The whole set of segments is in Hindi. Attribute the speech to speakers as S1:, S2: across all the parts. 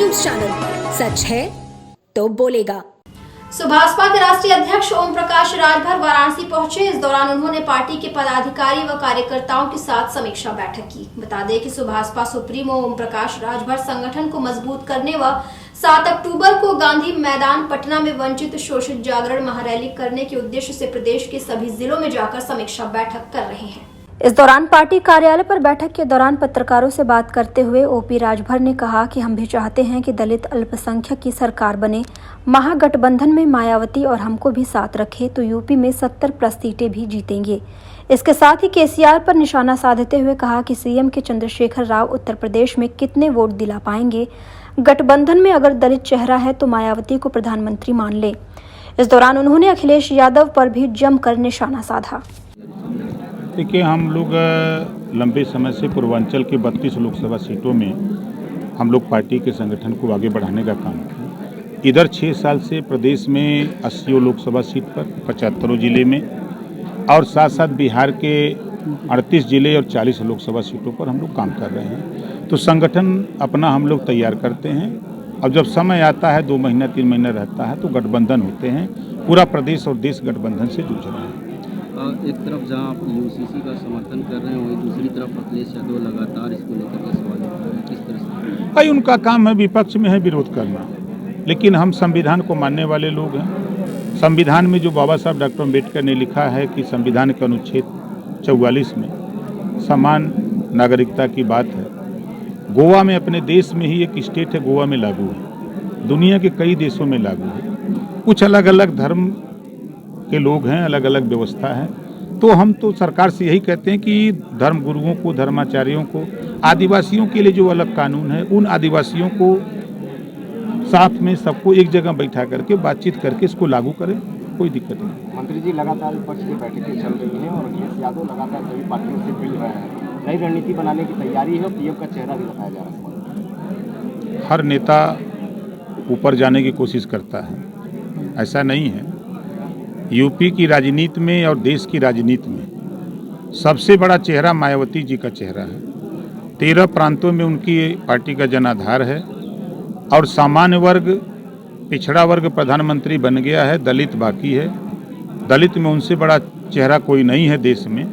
S1: न्यूज चैनल, सच है तो बोलेगा।
S2: भाजपा के राष्ट्रीय अध्यक्ष ओम प्रकाश राजभर वाराणसी पहुंचे। इस दौरान उन्होंने पार्टी के पदाधिकारी व कार्यकर्ताओं के साथ समीक्षा बैठक की। बता दें कि भाजपा सुप्रीमो ओम प्रकाश राजभर संगठन को मजबूत करने व 7 अक्टूबर को गांधी मैदान पटना में वंचित शोषित जागरण महारैली करने के उद्देश्य से प्रदेश के सभी जिलों में जाकर समीक्षा बैठक कर रहे हैं। इस दौरान पार्टी कार्यालय पर बैठक के दौरान पत्रकारों से बात करते हुए ओपी राजभर ने कहा कि हम भी चाहते हैं कि दलित अल्पसंख्यक की सरकार बने, महागठबंधन में मायावती और हमको भी साथ रखे तो यूपी में 70+ सीटें भी जीतेंगे। इसके साथ ही केसीआर पर निशाना साधते हुए कहा कि सीएम के चंद्रशेखर राव उत्तर प्रदेश में कितने वोट दिला पाएंगे, गठबंधन में अगर दलित चेहरा है तो मायावती को प्रधानमंत्री मान ले। इस दौरान उन्होंने अखिलेश यादव पर भी जमकर निशाना साधा।
S3: देखिए, हम लोग लंबे समय से पूर्वांचल के 32 लोकसभा सीटों में हम लोग पार्टी के संगठन को आगे बढ़ाने का काम किया। इधर 6 साल से प्रदेश में 80 लोकसभा सीट पर 75 जिले में और साथ साथ बिहार के 38 जिले और 40 लोकसभा सीटों पर हम लोग काम कर रहे हैं। तो संगठन अपना हम लोग तैयार करते हैं और जब समय आता है 2 महीना 3 महीना रहता है तो गठबंधन होते हैं। पूरा प्रदेश और देश गठबंधन से जूझ रहा है।
S4: एक तरफ जहां आप यूसीसी का समर्थन कर रहे हैं, वहीं दूसरी तरफ अखिलेश यादव लगातार इसको लेकर के सवाल उठा रहे हैं। किस तरह से?
S3: भाई, उनका काम है विपक्ष में है विरोध करना, लेकिन हम संविधान को मानने वाले लोग हैं। संविधान में जो बाबा साहब डॉक्टर अम्बेडकर ने लिखा है कि संविधान के अनुच्छेद 44 में समान नागरिकता की बात है। गोवा में, अपने देश में ही एक स्टेट है, गोवा में लागू है, दुनिया के कई देशों में लागू है। कुछ अलग अलग धर्म के लोग हैं, अलग अलग व्यवस्था है। तो हम तो सरकार से यही कहते हैं कि धर्म गुरुओं को, धर्माचार्यों को, आदिवासियों के लिए जो अलग कानून है, उन आदिवासियों को साथ में सबको एक जगह बैठा करके बातचीत करके इसको लागू करें, कोई दिक्कत नहीं।
S5: मंत्री जी, लगातार विपक्ष की बैठकें चल रही हैं और अखिलेश यादव लगातार सभी पार्टियों से मिल रहे हैं। नई रणनीति बनाने की तैयारी है और पीएम का चेहरा भी बताया जा रहा है।
S3: हर नेता ऊपर जाने की कोशिश करता है, ऐसा नहीं है। यूपी की राजनीति में और देश की राजनीति में सबसे बड़ा चेहरा मायावती जी का चेहरा है। 13 प्रांतों में उनकी पार्टी का जनाधार है और सामान्य वर्ग, पिछड़ा वर्ग प्रधानमंत्री बन गया है, दलित बाकी है। दलित में उनसे बड़ा चेहरा कोई नहीं है देश में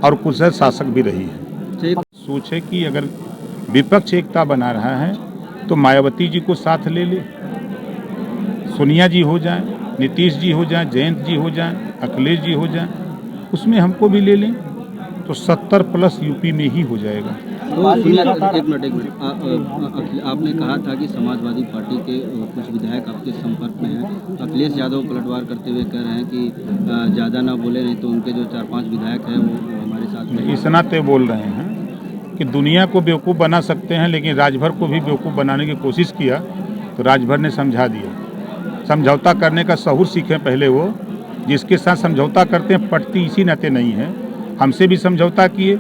S3: और कुशल शासक भी रही है। सोचे कि अगर विपक्ष एकता बना रहा है तो मायावती जी को साथ ले ले, सोनिया जी हो जाए, नीतीश जी हो जाए, जयंत जी हो जाए, अखिलेश जी हो जाए, उसमें हमको भी ले लें तो 70+ यूपी में ही हो जाएगा।
S4: एक मिनट आपने कहा था कि समाजवादी पार्टी के कुछ विधायक आपके संपर्क में हैं। अखिलेश यादव पलटवार करते हुए कह रहे हैं कि ज़्यादा ना बोले, नहीं तो उनके जो 4-5 विधायक हैं वो हमारे साथ में।
S3: इस नाते बोल रहे हैं कि दुनिया को बेवकूफ़ बना सकते हैं, लेकिन राजभर को भी बेवकूफ़ बनाने की कोशिश किया तो राजभर ने समझा दिया। समझौता करने का सहूर सीखें पहले। वो जिसके साथ समझौता करते हैं पटती इसी नाते नहीं है। हमसे भी समझौता किए,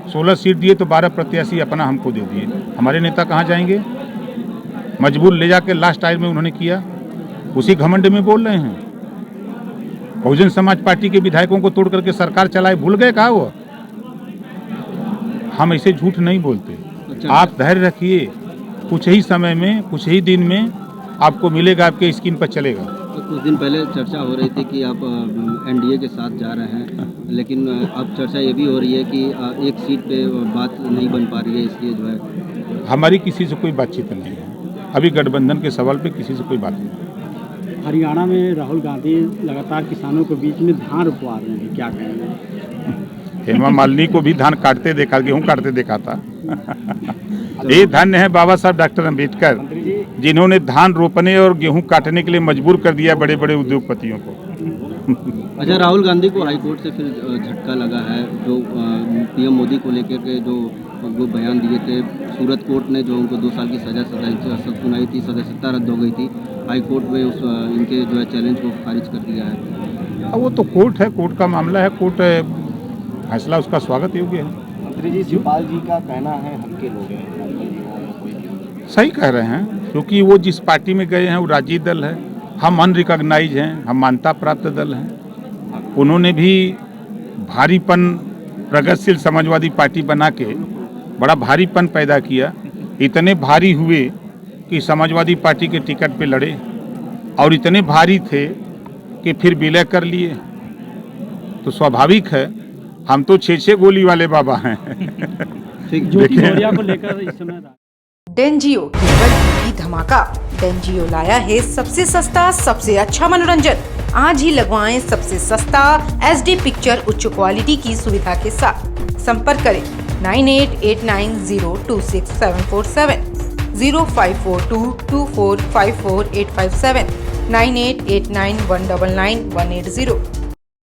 S3: 16 सीट दिए तो 12 प्रत्याशी अपना हमको दे दिए। हमारे नेता कहाँ जाएंगे? मजबूर ले जाके लास्ट टाइम में उन्होंने किया, उसी घमंड में बोल रहे हैं। बहुजन समाज पार्टी के विधायकों को तोड़ करके सरकार चलाए, भूल गए कहा वो? हम ऐसे झूठ नहीं बोलते। आप धैर्य रखिए, कुछ ही समय में, कुछ ही दिन में आपको मिलेगा, आपके स्क्रीन पर चलेगा।
S4: तो कुछ दिन पहले चर्चा हो रही थी कि आप एनडीए के साथ जा रहे हैं, लेकिन अब चर्चा ये भी हो रही है कि एक सीट पे बात नहीं बन पा रही है, इसलिए जो है
S3: हमारी किसी से कोई बातचीत नहीं है। अभी गठबंधन के सवाल पे किसी से कोई बात नहीं।
S5: हरियाणा में राहुल गांधी लगातार किसानों के बीच में धान रोपवा रहे हैं, क्या कहेंगे?
S3: हेमा मालिनी को भी धान काटते देखा, गेहूँ काटते देखा था। ये धन्य है बाबा साहब डॉक्टर अम्बेडकर, जिन्होंने धान रोपने और गेहूं काटने के लिए मजबूर कर दिया बड़े बड़े उद्योगपतियों को।
S4: अच्छा, राहुल गांधी को हाईकोर्ट से फिर झटका लगा है, जो पीएम मोदी को लेकर के जो वो बयान दिए थे। सूरत कोर्ट ने जो उनको 2 साल की सजा सुनाई थी, सदस्यता रद्द हो गई थी। हाईकोर्ट में इनके जो है चैलेंज को खारिज कर दिया है।
S3: अब वो तो कोर्ट है, कोर्ट का मामला है, कोर्ट फैसला उसका स्वागत योग्य है।
S5: मंत्री जी, शिवपाल जी का कहना है हल्के लोग हैं।
S3: सही कह रहे हैं, क्योंकि वो जिस पार्टी में गए हैं वो राजीव दल है। हम अनरिकॉग्नाइज हैं, हम मान्यता प्राप्त दल हैं। उन्होंने भी भारीपन, प्रगतिशील समाजवादी पार्टी बना के बड़ा भारीपन पैदा किया। इतने भारी हुए कि समाजवादी पार्टी के टिकट पे लड़े और इतने भारी थे कि फिर विलय कर लिए। तो स्वाभाविक है, हम तो 6-6 गोली वाले बाबा हैं।
S4: ज्योति मौर्य को लेकर इस समय
S6: डेंजियो केवल टीवी धमाका। डेंजियो लाया है सबसे सस्ता सबसे अच्छा मनोरंजन। आज ही लगवाएं सबसे सस्ता HD पिक्चर उच्च क्वालिटी की सुविधा के साथ। संपर्क करें 9889026747, 054224548557, 9889199180।